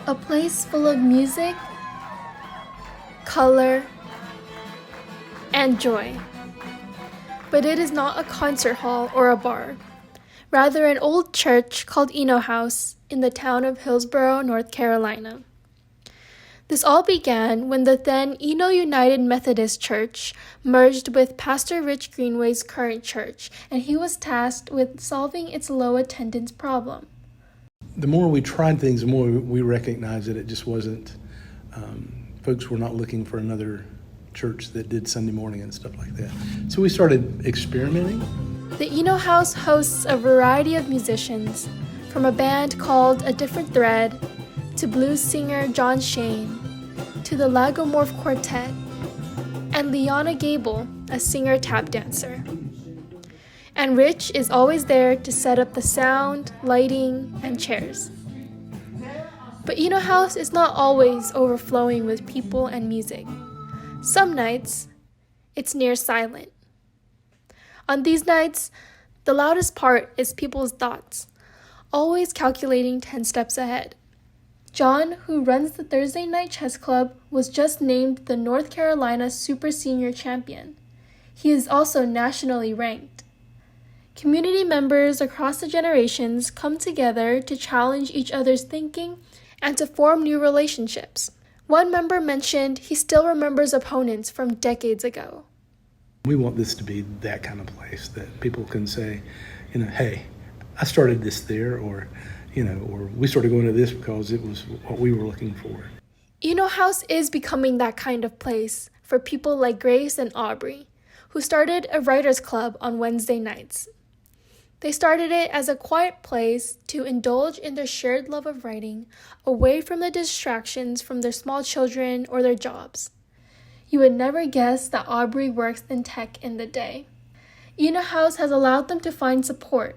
A place full of music, color, and joy. But it is not a concert hall or a bar. Rather, an old church called Eno House in the town of Hillsborough, North Carolina. This all began when the then Eno United Methodist Church merged with Pastor Rich Greenway's current church, and he was tasked with solving its low attendance problem. The more we tried things, the more we recognized that it just wasn't, folks were not looking for another church that did Sunday morning and stuff like that. So we started experimenting. The Eno House hosts a variety of musicians, from a band called A Different Thread, to blues singer John Shane, to the Lagomorph Quartet, and Liana Gable, a singer tap dancer. And Rich is always there to set up the sound, lighting, and chairs. But Eno House is not always overflowing with people and music. Some nights, it's near silent. On these nights, the loudest part is people's thoughts, always calculating 10 steps ahead. John, who runs the Thursday Night Chess Club, was just named the North Carolina Super Senior Champion. He is also nationally ranked. Community members across the generations come together to challenge each other's thinking and to form new relationships. One member mentioned he still remembers opponents from decades ago. We want this to be that kind of place that people can say, hey, I started this there, or we started going to this because it was what we were looking for. Eno House is becoming that kind of place for people like Grace and Aubrey, who started a writers' club on Wednesday nights. They started it as a quiet place to indulge in their shared love of writing, away from the distractions from their small children or their jobs. You would never guess that Aubrey works in tech in the day. Eno House has allowed them to find support.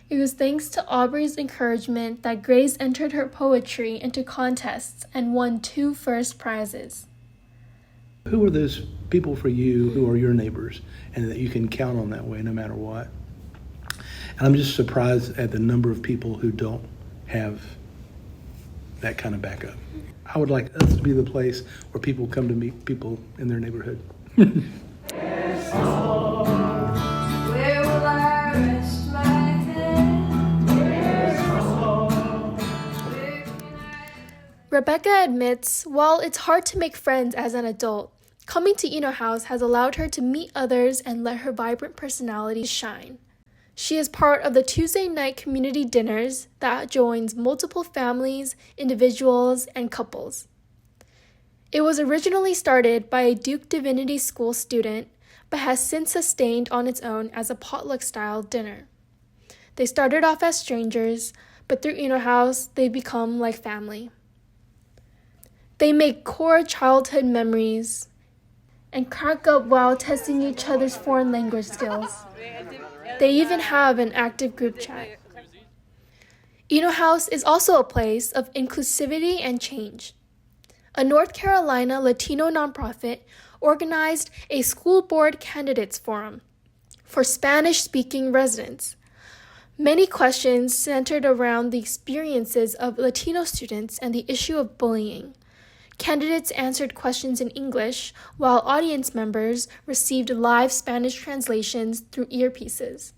It was thanks to Aubrey's encouragement that Grace entered her poetry into contests and won 2 first prizes. Who are those people for you who are your neighbors and that you can count on that way no matter what? And I'm just surprised at the number of people who don't have that kind of backup. I would like us to be the place where people come to meet people in their neighborhood. Rebecca admits, while it's hard to make friends as an adult, coming to Eno House has allowed her to meet others and let her vibrant personality shine. She is part of the Tuesday night community dinners that joins multiple families, individuals, and couples. It was originally started by a Duke Divinity School student, but has since sustained on its own as a potluck-style dinner. They started off as strangers, but through Eno House, they've become like family. They make core childhood memories and crack up while testing each other's foreign language skills. They even have an active group chat. Eno House is also a place of inclusivity and change. A North Carolina Latino nonprofit organized a school board candidates forum for Spanish-speaking residents. Many questions centered around the experiences of Latino students and the issue of bullying. Candidates answered questions in English, while audience members received live Spanish translations through earpieces.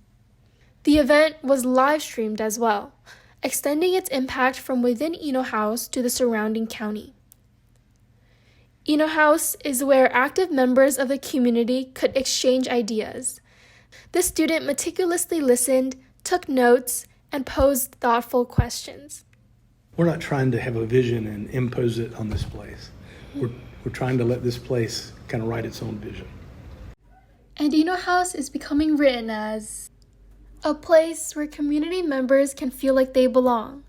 The event was live-streamed as well, extending its impact from within Eno House to the surrounding county. Eno House is where active members of the community could exchange ideas. The student meticulously listened, took notes, and posed thoughtful questions. We're not trying to have a vision and impose it on this place. We're trying to let this place kind of write its own vision. And Eno House is becoming written as a place where community members can feel like they belong.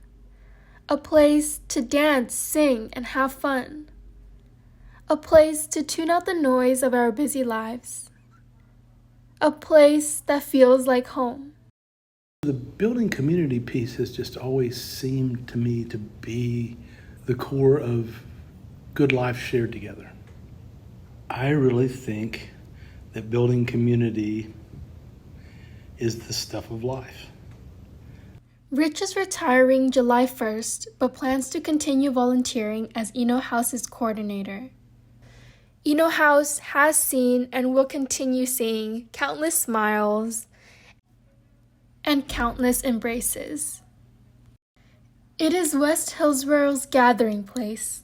A place to dance, sing, and have fun. A place to tune out the noise of our busy lives. A place that feels like home. The building community piece has just always seemed to me to be the core of good life shared together. I really think that building community is the stuff of life. Rich is retiring July 1st, but plans to continue volunteering as Eno House's coordinator. Eno House has seen and will continue seeing countless smiles and countless embraces. It is West Hillsboro's gathering place,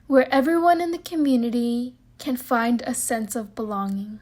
where everyone in the community can find a sense of belonging.